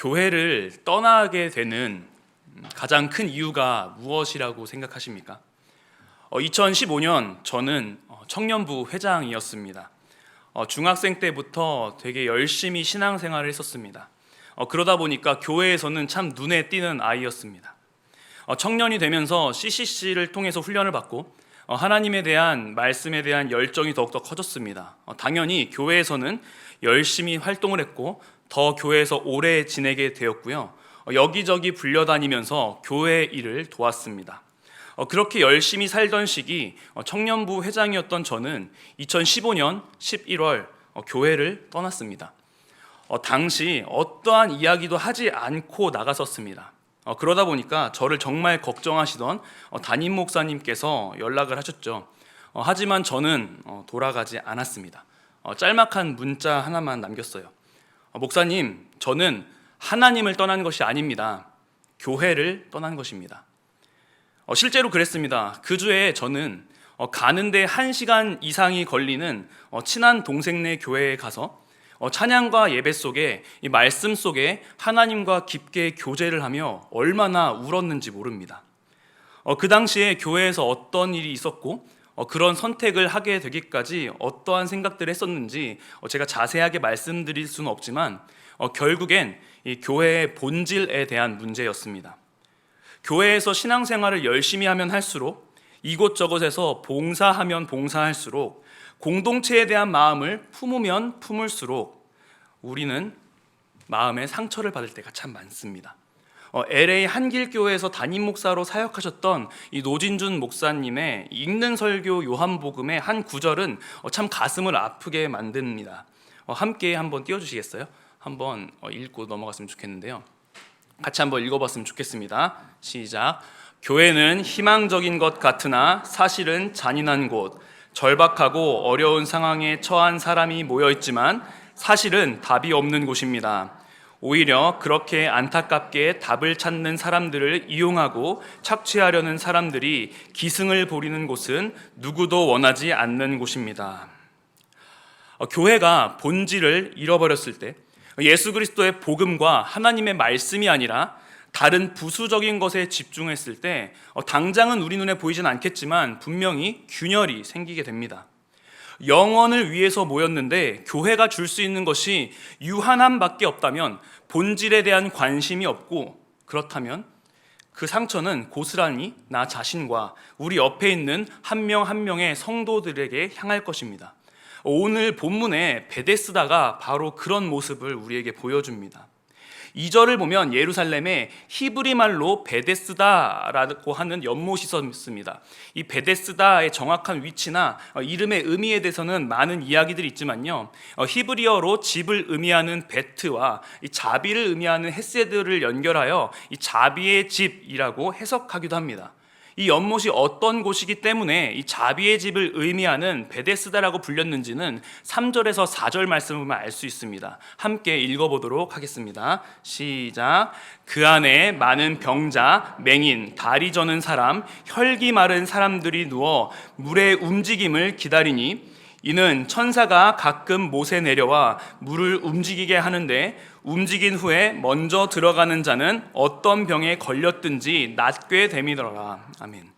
교회를 떠나게 되는 가장 큰 이유가 무엇이라고 생각하십니까? 2015년 저는 청년부 회장이었습니다. 중학생 때부터 되게 열심히 신앙생활을 했었습니다. 그러다 보니까 교회에서는 참 눈에 띄는 아이였습니다. 청년이 되면서 CCC를 통해서 훈련을 받고 하나님에 대한 말씀에 대한 열정이 더욱더 커졌습니다. 당연히 교회에서는 열심히 활동을 했고 더 교회에서 오래 지내게 되었고요. 여기저기 불려다니면서 교회 일을 도왔습니다. 그렇게 열심히 살던 시기 청년부 회장이었던 저는 2015년 11월 교회를 떠났습니다. 당시 어떠한 이야기도 하지 않고 나갔었습니다. 그러다 보니까 저를 정말 걱정하시던 담임 목사님께서 연락을 하셨죠. 하지만 저는 돌아가지 않았습니다. 짤막한 문자 하나만 남겼어요. 목사님, 저는 하나님을 떠난 것이 아닙니다. 교회를 떠난 것입니다. 실제로 그랬습니다. 그 주에 저는 가는데 1시간 이상이 걸리는 친한 동생네 교회에 가서 찬양과 예배 속에 이 말씀 속에 하나님과 깊게 교제를 하며 얼마나 울었는지 모릅니다. 그 당시에 교회에서 어떤 일이 있었고 그런 선택을 하게 되기까지 어떠한 생각들을 했었는지 제가 자세하게 말씀드릴 수는 없지만 결국엔 이 교회의 본질에 대한 문제였습니다. 교회에서 신앙생활을 열심히 하면 할수록 이곳저곳에서 봉사하면 봉사할수록 공동체에 대한 마음을 품으면 품을수록 우리는 마음에 상처를 받을 때가 참 많습니다. LA 한길교회에서 담임 목사로 사역하셨던 이 노진준 목사님의 읽는 설교 요한복음의 한 구절은 참 가슴을 아프게 만듭니다. 함께 한번 띄워주시겠어요? 한번 읽고 넘어갔으면 좋겠는데요. 같이 한번 읽어봤으면 좋겠습니다. 시작. 교회는 희망적인 것 같으나 사실은 잔인한 곳, 절박하고 어려운 상황에 처한 사람이 모여있지만 사실은 답이 없는 곳입니다. 오히려 그렇게 안타깝게 답을 찾는 사람들을 이용하고 착취하려는 사람들이 기승을 부리는 곳은 누구도 원하지 않는 곳입니다. 교회가 본질을 잃어버렸을 때 예수 그리스도의 복음과 하나님의 말씀이 아니라 다른 부수적인 것에 집중했을 때 당장은 우리 눈에 보이진 않겠지만 분명히 균열이 생기게 됩니다. 영혼을 위해서 모였는데 교회가 줄 수 있는 것이 유한함밖에 없다면, 본질에 대한 관심이 없고 그렇다면 그 상처는 고스란히 나 자신과 우리 옆에 있는 한 명 한 명의 성도들에게 향할 것입니다. 오늘 본문의 베데스다가 바로 그런 모습을 우리에게 보여줍니다. 2절을 보면 예루살렘에 히브리 말로 베데스다라고 하는 연못이 있습니다. 이 베데스다의 정확한 위치나 이름의 의미에 대해서는 많은 이야기들이 있지만요, 히브리어로 집을 의미하는 베트와 이 자비를 의미하는 헤세드를 연결하여 이 자비의 집이라고 해석하기도 합니다. 이 연못이 어떤 곳이기 때문에 이 자비의 집을 의미하는 베데스다라고 불렸는지는 3절에서 4절 말씀을 보면 알 수 있습니다. 함께 읽어보도록 하겠습니다. 시작. 그 안에 많은 병자, 맹인, 다리 저는 사람, 혈기 마른 사람들이 누워 물의 움직임을 기다리니 이는 천사가 가끔 못에 내려와 물을 움직이게 하는데 움직인 후에 먼저 들어가는 자는 어떤 병에 걸렸든지 낫게 됨이더라. 아멘.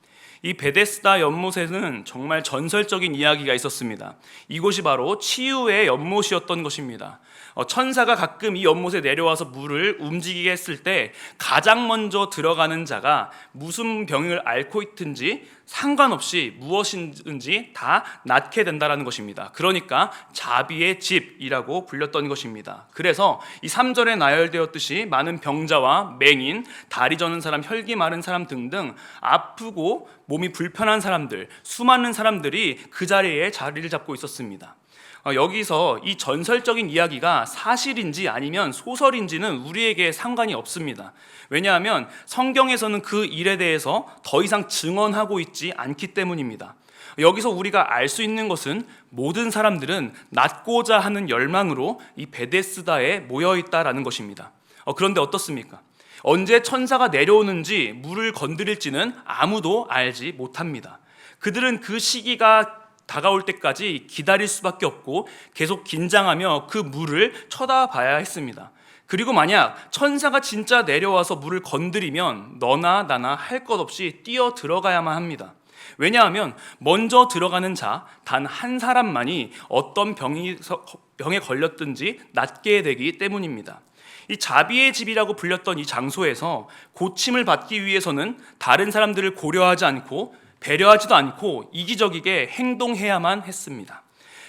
이 베데스다 연못에는 정말 전설적인 이야기가 있었습니다. 이곳이 바로 치유의 연못이었던 것입니다. 천사가 가끔 이 연못에 내려와서 물을 움직이게 했을 때 가장 먼저 들어가는 자가 무슨 병을 앓고 있든지 상관없이 무엇인지 다 낫게 된다는 것입니다. 그러니까 자비의 집이라고 불렸던 것입니다. 그래서 이 3절에 나열되었듯이 많은 병자와 맹인, 다리 저는 사람, 혈기 마른 사람 등등 아프고 몸이 불편한 사람들, 수많은 사람들이 그 자리에 자리를 잡고 있었습니다. 여기서 이 전설적인 이야기가 사실인지 아니면 소설인지는 우리에게 상관이 없습니다. 왜냐하면 성경에서는 그 일에 대해서 더 이상 증언하고 있지 않기 때문입니다. 여기서 우리가 알 수 있는 것은 모든 사람들은 낫고자 하는 열망으로 이 베데스다에 모여있다라는 것입니다. 그런데 어떻습니까? 언제 천사가 내려오는지 물을 건드릴지는 아무도 알지 못합니다. 그들은 그 시기가 다가올 때까지 기다릴 수밖에 없고 계속 긴장하며 그 물을 쳐다봐야 했습니다. 그리고 만약 천사가 진짜 내려와서 물을 건드리면 너나 나나 할 것 없이 뛰어 들어가야만 합니다. 왜냐하면 먼저 들어가는 자 단 한 사람만이 어떤 병에 걸렸든지 낫게 되기 때문입니다. 이 자비의 집이라고 불렸던 이 장소에서 고침을 받기 위해서는 다른 사람들을 고려하지 않고 배려하지도 않고 이기적이게 행동해야만 했습니다.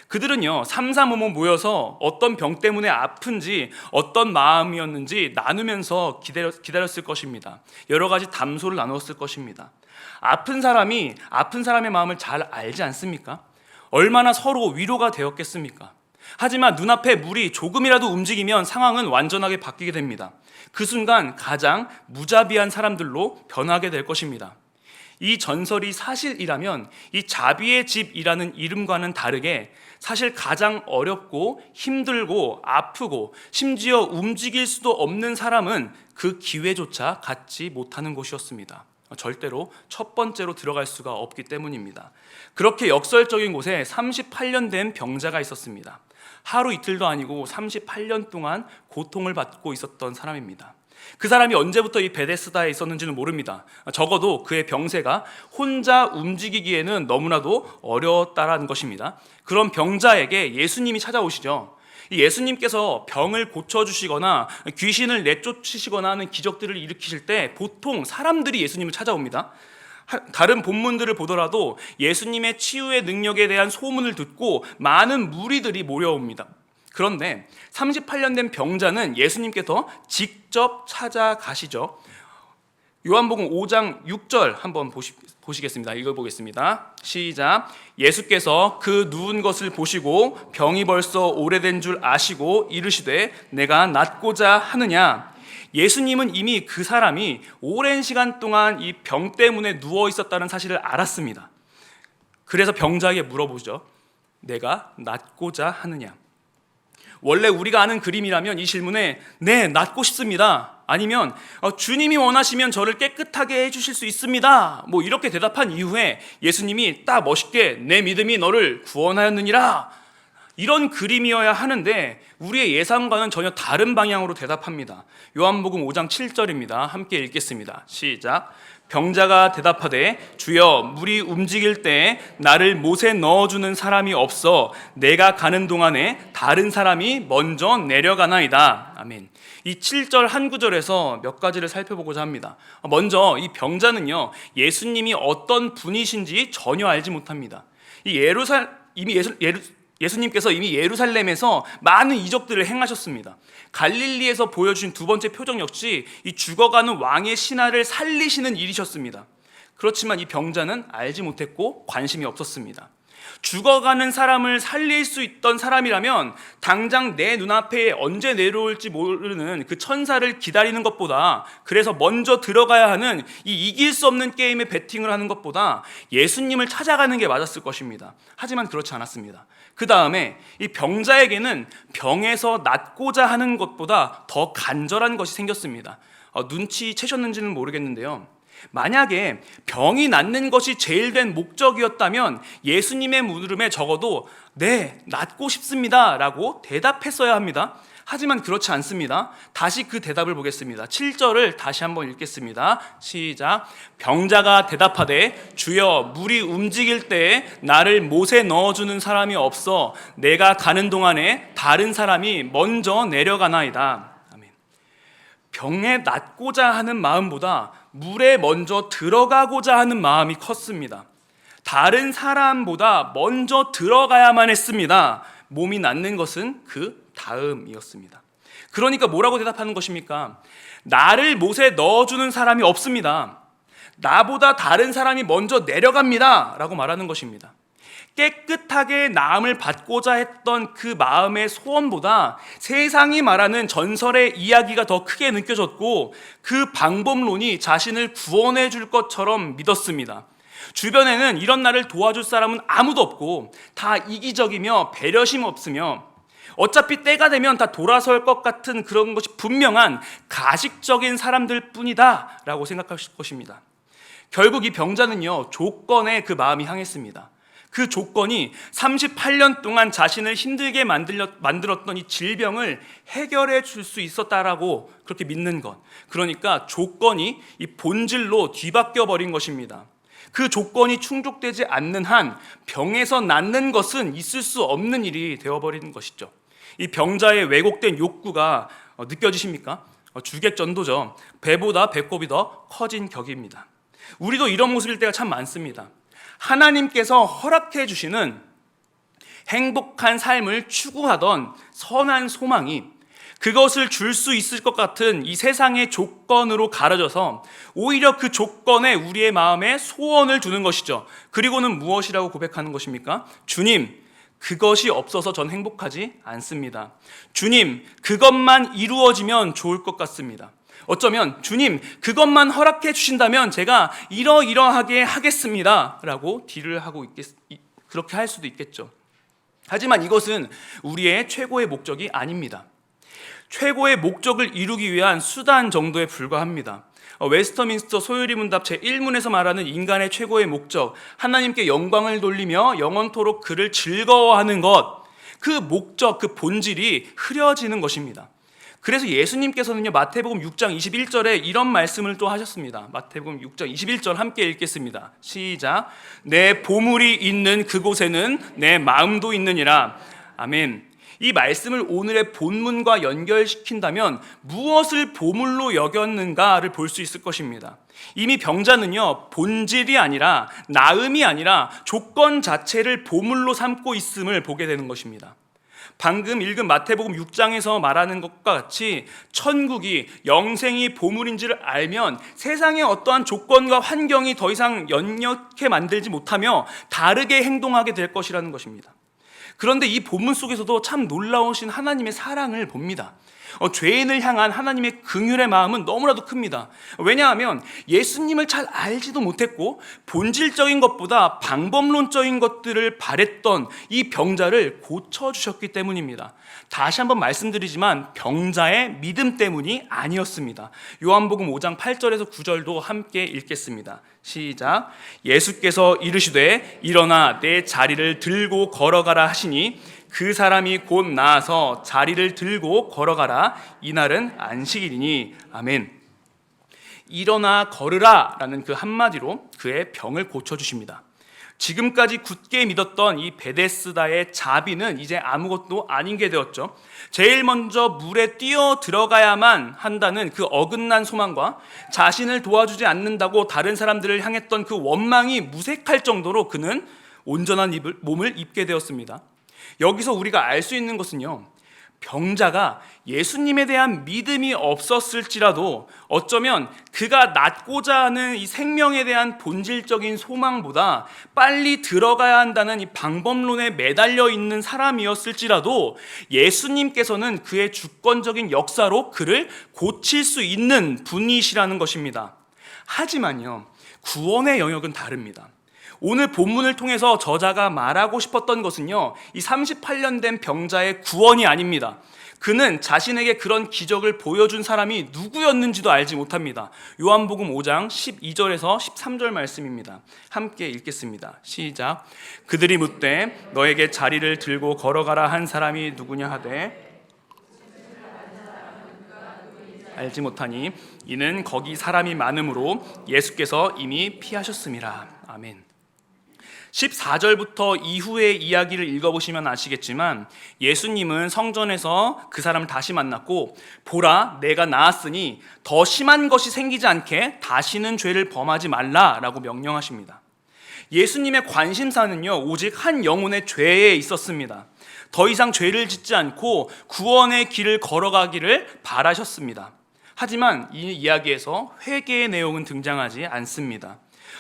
그들은요, 삼삼오오 모여서 어떤 병 때문에 아픈지 어떤 마음이었는지 나누면서 기다렸을 것입니다. 여러 가지 담소를 나누었을 것입니다. 아픈 사람이 아픈 사람의 마음을 잘 알지 않습니까? 얼마나 서로 위로가 되었겠습니까? 하지만 눈앞에 물이 조금이라도 움직이면 상황은 완전하게 바뀌게 됩니다. 그 순간 가장 무자비한 사람들로 변하게 될 것입니다. 이 전설이 사실이라면 이 자비의 집이라는 이름과는 다르게 사실 가장 어렵고 힘들고 아프고 심지어 움직일 수도 없는 사람은 그 기회조차 갖지 못하는 곳이었습니다. 절대로 첫 번째로 들어갈 수가 없기 때문입니다. 그렇게 역설적인 곳에 38년 된 병자가 있었습니다. 하루 이틀도 아니고 38년 동안 고통을 받고 있었던 사람입니다. 그 사람이 언제부터 이 베데스다에 있었는지는 모릅니다. 적어도 그의 병세가 혼자 움직이기에는 너무나도 어려웠다라는 것입니다. 그런 병자에게 예수님이 찾아오시죠. 예수님께서 병을 고쳐주시거나 귀신을 내쫓으시거나 하는 기적들을 일으키실 때 보통 사람들이 예수님을 찾아옵니다. 다른 본문들을 보더라도 예수님의 치유의 능력에 대한 소문을 듣고 많은 무리들이 몰려옵니다. 그런데 38년 된 병자는 예수님께서 직접 찾아가시죠. 요한복음 5장 6절 한번 보시겠습니다. 읽어보겠습니다. 시작. 예수께서 그 누운 것을 보시고 병이 벌써 오래된 줄 아시고 이르시되 내가 낫고자 하느냐. 예수님은 이미 그 사람이 오랜 시간 동안 이 병 때문에 누워 있었다는 사실을 알았습니다. 그래서 병자에게 물어보죠. 내가 낫고자 하느냐. 원래 우리가 아는 그림이라면 이 질문에 네, 낫고 싶습니다. 아니면 주님이 원하시면 저를 깨끗하게 해주실 수 있습니다. 뭐 이렇게 대답한 이후에 예수님이 딱 멋있게 내 믿음이 너를 구원하였느니라. 이런 그림이어야 하는데 우리의 예상과는 전혀 다른 방향으로 대답합니다. 요한복음 5장 7절입니다. 함께 읽겠습니다. 시작. 병자가 대답하되 주여 물이 움직일 때 나를 못에 넣어주는 사람이 없어 내가 가는 동안에 다른 사람이 먼저 내려가나이다. 아멘. 이 7절 한 구절에서 몇 가지를 살펴보고자 합니다. 먼저 이 병자는요, 예수님이 어떤 분이신지 전혀 알지 못합니다. 예수님께서 이미 예루살렘에서 많은 이적들을 행하셨습니다. 갈릴리에서 보여주신 두 번째 표적 역시 이 죽어가는 왕의 신하를 살리시는 일이셨습니다. 그렇지만 이 병자는 알지 못했고 관심이 없었습니다. 죽어가는 사람을 살릴 수 있던 사람이라면 당장 내 눈앞에 언제 내려올지 모르는 그 천사를 기다리는 것보다, 그래서 먼저 들어가야 하는 이 이길 수 없는 게임에 베팅을 하는 것보다 예수님을 찾아가는 게 맞았을 것입니다. 하지만 그렇지 않았습니다. 그 다음에 이 병자에게는 병에서 낫고자 하는 것보다 더 간절한 것이 생겼습니다. 눈치채셨는지는 모르겠는데요, 만약에 병이 낫는 것이 제일 된 목적이었다면 예수님의 물음에 적어도 네, 낫고 싶습니다 라고 대답했어야 합니다. 하지만 그렇지 않습니다. 다시 그 대답을 보겠습니다. 7절을 다시 한번 읽겠습니다. 시작. 병자가 대답하되 주여 물이 움직일 때에 나를 못에 넣어주는 사람이 없어 내가 가는 동안에 다른 사람이 먼저 내려가나이다. 아멘. 병에 낫고자 하는 마음보다 물에 먼저 들어가고자 하는 마음이 컸습니다. 다른 사람보다 먼저 들어가야만 했습니다. 몸이 낫는 것은 그 다음이었습니다. 그러니까 뭐라고 대답하는 것입니까? 나를 못에 넣어주는 사람이 없습니다. 나보다 다른 사람이 먼저 내려갑니다 라고 말하는 것입니다. 깨끗하게 나음을 받고자 했던 그 마음의 소원보다 세상이 말하는 전설의 이야기가 더 크게 느껴졌고 그 방법론이 자신을 구원해 줄 것처럼 믿었습니다. 주변에는 이런 나를 도와줄 사람은 아무도 없고 다 이기적이며 배려심 없으며 어차피 때가 되면 다 돌아설 것 같은 그런 것이 분명한 가식적인 사람들 뿐이다 라고 생각하실 것입니다. 결국 이 병자는요, 조건에 그 마음이 향했습니다. 그 조건이 38년 동안 자신을 힘들게 만들었던 이 질병을 해결해 줄 수 있었다라고 그렇게 믿는 것. 그러니까 조건이 이 본질로 뒤바뀌어 버린 것입니다. 그 조건이 충족되지 않는 한 병에서 낫는 것은 있을 수 없는 일이 되어버리는 것이죠. 이 병자의 왜곡된 욕구가 느껴지십니까? 주객전도죠. 배보다 배꼽이 더 커진 격입니다. 우리도 이런 모습일 때가 참 많습니다. 하나님께서 허락해 주시는 행복한 삶을 추구하던 선한 소망이 그것을 줄 수 있을 것 같은 이 세상의 조건으로 가려져서 오히려 그 조건에 우리의 마음에 소원을 두는 것이죠. 그리고는 무엇이라고 고백하는 것입니까? 주님, 그것이 없어서 전 행복하지 않습니다. 주님, 그것만 이루어지면 좋을 것 같습니다. 어쩌면 주님, 그것만 허락해 주신다면 제가 이러이러하게 하겠습니다 라고 딜을 하고 그렇게 할 수도 있겠죠. 하지만 이것은 우리의 최고의 목적이 아닙니다. 최고의 목적을 이루기 위한 수단 정도에 불과합니다. 웨스터민스터 소요리 문답 제1문에서 말하는 인간의 최고의 목적, 하나님께 영광을 돌리며 영원토록 그를 즐거워하는 것, 그 목적, 그 본질이 흐려지는 것입니다. 그래서 예수님께서는요, 마태복음 6장 21절에 이런 말씀을 또 하셨습니다. 마태복음 6장 21절 함께 읽겠습니다. 시작. 내 보물이 있는 그곳에는 내 마음도 있느니라. 아멘. 이 말씀을 오늘의 본문과 연결시킨다면 무엇을 보물로 여겼는가를 볼 수 있을 것입니다. 이미 병자는요, 본질이 아니라 나음이 아니라 조건 자체를 보물로 삼고 있음을 보게 되는 것입니다. 방금 읽은 마태복음 6장에서 말하는 것과 같이 천국이 영생이 보물인지를 알면 세상의 어떠한 조건과 환경이 더 이상 연약해 만들지 못하며 다르게 행동하게 될 것이라는 것입니다. 그런데 이 본문 속에서도 참 놀라우신 하나님의 사랑을 봅니다. 죄인을 향한 하나님의 긍휼의 마음은 너무나도 큽니다. 왜냐하면 예수님을 잘 알지도 못했고 본질적인 것보다 방법론적인 것들을 바랬던 이 병자를 고쳐주셨기 때문입니다. 다시 한번 말씀드리지만 병자의 믿음 때문이 아니었습니다. 요한복음 5장 8절에서 9절도 함께 읽겠습니다. 시작. 예수께서 이르시되 일어나 내 자리를 들고 걸어가라 하시니 그 사람이 곧 나아서 자리를 들고 걸어가라. 이날은 안식일이니. 아멘. 일어나 걸으라 라는 그 한마디로 그의 병을 고쳐주십니다. 지금까지 굳게 믿었던 이 베데스다의 자비는 이제 아무것도 아닌 게 되었죠. 제일 먼저 물에 뛰어 들어가야만 한다는 그 어긋난 소망과 자신을 도와주지 않는다고 다른 사람들을 향했던 그 원망이 무색할 정도로 그는 온전한 몸을 입게 되었습니다. 여기서 우리가 알 수 있는 것은요, 병자가 예수님에 대한 믿음이 없었을지라도 어쩌면 그가 낳고자 하는 이 생명에 대한 본질적인 소망보다 빨리 들어가야 한다는 이 방법론에 매달려 있는 사람이었을지라도 예수님께서는 그의 주권적인 역사로 그를 고칠 수 있는 분이시라는 것입니다. 하지만요, 구원의 영역은 다릅니다. 오늘 본문을 통해서 저자가 말하고 싶었던 것은요, 이 38년 된 병자의 구원이 아닙니다. 그는 자신에게 그런 기적을 보여준 사람이 누구였는지도 알지 못합니다. 요한복음 5장 12절에서 13절 말씀입니다. 함께 읽겠습니다. 시작. 그들이 묻되 너에게 자리를 들고 걸어가라 한 사람이 누구냐 하되 알지 못하니 이는 거기 사람이 많음으로 예수께서 이미 피하셨음이라. 아멘. 14절부터 이후의 이야기를 읽어보시면 아시겠지만 예수님은 성전에서 그 사람을 다시 만났고 보라 내가 나았으니 더 심한 것이 생기지 않게 다시는 죄를 범하지 말라라고 명령하십니다. 예수님의 관심사는요 오직 한 영혼의 죄에 있었습니다. 더 이상 죄를 짓지 않고 구원의 길을 걸어가기를 바라셨습니다. 하지만 이 이야기에서 회개의 내용은 등장하지 않습니다.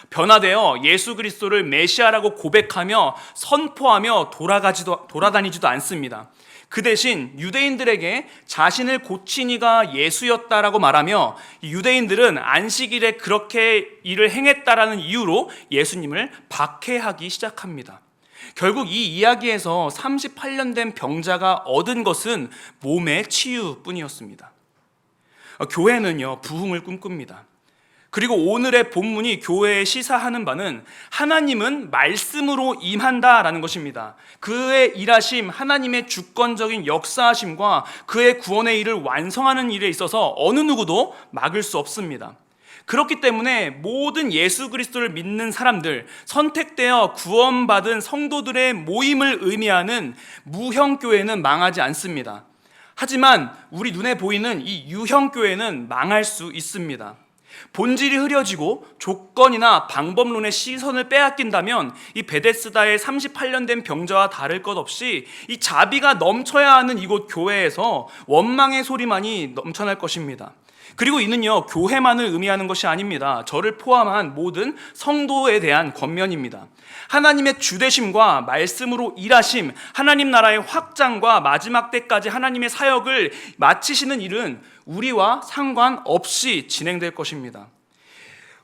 변화되어 예수 그리스도를 메시아라고 고백하며 선포하며 돌아다니지도 않습니다. 그 대신 유대인들에게 자신을 고친 이가 예수였다라고 말하며 유대인들은 안식일에 그렇게 일을 행했다라는 이유로 예수님을 박해하기 시작합니다. 결국 이 이야기에서 38년 된 병자가 얻은 것은 몸의 치유뿐이었습니다. 교회는요 부흥을 꿈꿉니다. 그리고 오늘의 본문이 교회에 시사하는 바는 하나님은 말씀으로 임한다라는 것입니다. 그의 일하심, 하나님의 주권적인 역사하심과 그의 구원의 일을 완성하는 일에 있어서 어느 누구도 막을 수 없습니다. 그렇기 때문에 모든 예수 그리스도를 믿는 사람들, 선택되어 구원받은 성도들의 모임을 의미하는 무형교회는 망하지 않습니다. 하지만 우리 눈에 보이는 이 유형교회는 망할 수 있습니다. 본질이 흐려지고 조건이나 방법론의 시선을 빼앗긴다면 이 베데스다의 38년 된 병자와 다를 것 없이 이 자비가 넘쳐야 하는 이곳 교회에서 원망의 소리만이 넘쳐날 것입니다. 그리고 이는요, 교회만을 의미하는 것이 아닙니다. 저를 포함한 모든 성도에 대한 권면입니다. 하나님의 주되심과 말씀으로 일하심, 하나님 나라의 확장과 마지막 때까지 하나님의 사역을 마치시는 일은 우리와 상관없이 진행될 것입니다.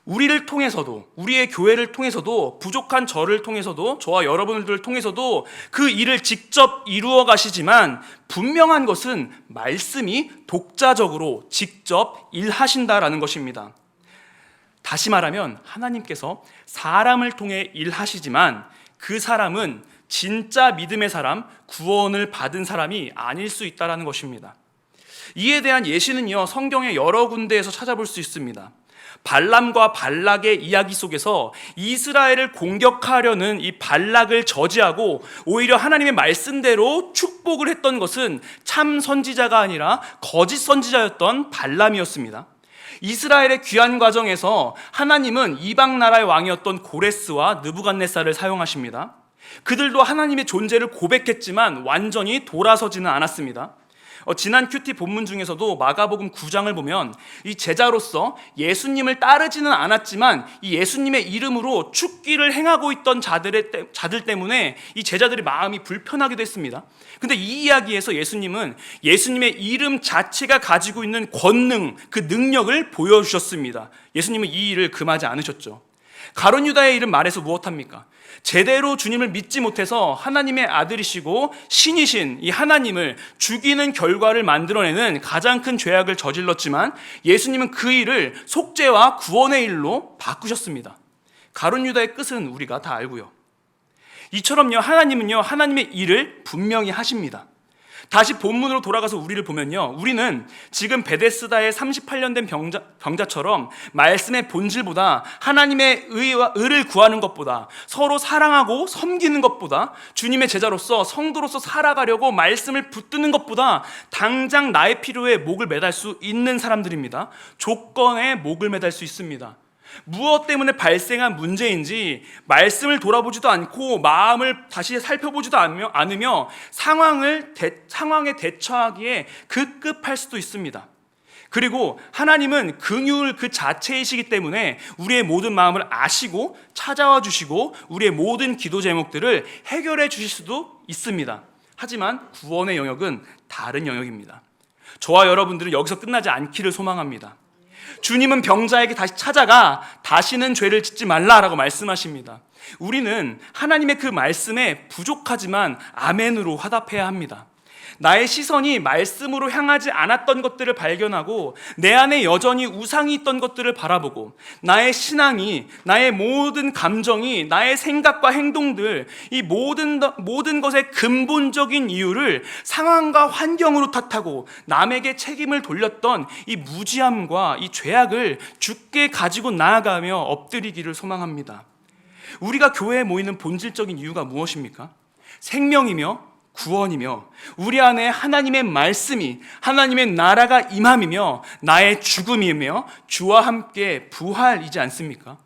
우리를 통해서도, 우리의 교회를 통해서도, 부족한 저를 통해서도, 저와 여러분들을 통해서도 그 일을 직접 이루어 가시지만 분명한 것은 말씀이 독자적으로 직접 일하신다라는 것입니다. 다시 말하면 하나님께서 사람을 통해 일하시지만 그 사람은 진짜 믿음의 사람, 구원을 받은 사람이 아닐 수 있다는 것입니다. 이에 대한 예시는요, 성경의 여러 군데에서 찾아볼 수 있습니다. 발람과 발락의 이야기 속에서 이스라엘을 공격하려는 이 발락을 저지하고 오히려 하나님의 말씀대로 축복을 했던 것은 참 선지자가 아니라 거짓 선지자였던 발람이었습니다. 이스라엘의 귀환 과정에서 하나님은 이방 나라의 왕이었던 고레스와 느부갓네살을 사용하십니다. 그들도 하나님의 존재를 고백했지만 완전히 돌아서지는 않았습니다. 지난 큐티 본문 중에서도 마가복음 9장을 보면 이 제자로서 예수님을 따르지는 않았지만 이 예수님의 이름으로 축기를 행하고 있던 자들 때문에 이 제자들의 마음이 불편하기도 했습니다. 근데 이 이야기에서 예수님은 예수님의 이름 자체가 가지고 있는 권능, 그 능력을 보여주셨습니다. 예수님은 이 일을 금하지 않으셨죠. 가룟 유다의 일은 말해서 무엇합니까? 제대로 주님을 믿지 못해서 하나님의 아들이시고 신이신 이 하나님을 죽이는 결과를 만들어내는 가장 큰 죄악을 저질렀지만 예수님은 그 일을 속죄와 구원의 일로 바꾸셨습니다. 가룟 유다의 끝은 우리가 다 알고요. 이처럼요, 하나님은요, 하나님의 일을 분명히 하십니다. 다시 본문으로 돌아가서 우리를 보면요, 우리는 지금 베데스다의 38년 된 병자처럼 말씀의 본질보다 하나님의 의를 구하는 것보다 서로 사랑하고 섬기는 것보다 주님의 제자로서 성도로서 살아가려고 말씀을 붙드는 것보다 당장 나의 필요에 목을 매달 수 있는 사람들입니다. 조건에 목을 매달 수 있습니다. 무엇 때문에 발생한 문제인지 말씀을 돌아보지도 않고 마음을 다시 살펴보지도 않으며 상황에 대처하기에 급급할 수도 있습니다. 그리고 하나님은 긍휼 그 자체이시기 때문에 우리의 모든 마음을 아시고 찾아와 주시고 우리의 모든 기도 제목들을 해결해 주실 수도 있습니다. 하지만 구원의 영역은 다른 영역입니다. 저와 여러분들은 여기서 끝나지 않기를 소망합니다. 주님은 병자에게 다시 찾아가 다시는 죄를 짓지 말라라고 말씀하십니다. 우리는 하나님의 그 말씀에 부족하지만 아멘으로 화답해야 합니다. 나의 시선이 말씀으로 향하지 않았던 것들을 발견하고 내 안에 여전히 우상이 있던 것들을 바라보고 나의 신앙이, 나의 모든 감정이, 나의 생각과 행동들, 이 모든 것의 근본적인 이유를 상황과 환경으로 탓하고 남에게 책임을 돌렸던 이 무지함과 이 죄악을 주께 가지고 나아가며 엎드리기를 소망합니다. 우리가 교회에 모이는 본질적인 이유가 무엇입니까? 생명이며 구원이며 우리 안에 하나님의 말씀이, 하나님의 나라가 임함이며 나의 죽음이며 주와 함께 부활이지 않습니까?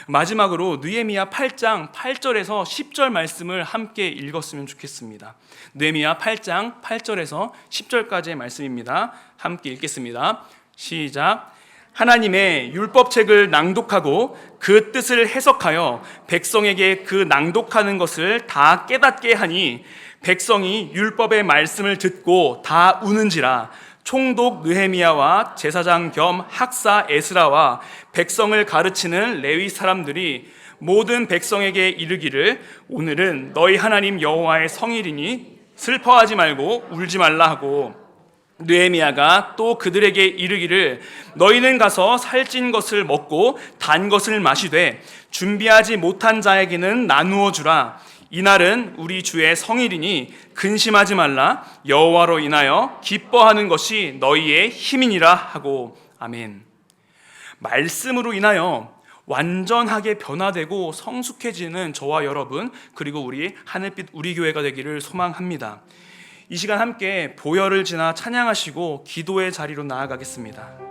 마지막으로 느헤미야 8장 8절에서 10절 말씀을 함께 읽었으면 좋겠습니다. 느헤미야 8장 8절에서 10절까지의 말씀입니다. 함께 읽겠습니다. 시작. 하나님의 율법책을 낭독하고 그 뜻을 해석하여 백성에게 그 낭독하는 것을 다 깨닫게 하니 백성이 율법의 말씀을 듣고 다 우는지라. 총독 느헤미야와 제사장 겸 학사 에스라와 백성을 가르치는 레위 사람들이 모든 백성에게 이르기를 오늘은 너희 하나님 여호와의 성일이니 슬퍼하지 말고 울지 말라 하고 느헤미야가 또 그들에게 이르기를 너희는 가서 살찐 것을 먹고 단 것을 마시되 준비하지 못한 자에게는 나누어 주라. 이날은 우리 주의 성일이니 근심하지 말라. 여호와로 인하여 기뻐하는 것이 너희의 힘이니라 하고. 아멘. 말씀으로 인하여 완전하게 변화되고 성숙해지는 저와 여러분, 그리고 우리 하늘빛 우리 교회가 되기를 소망합니다. 이 시간 함께 보혈을 지나 찬양하시고 기도의 자리로 나아가겠습니다.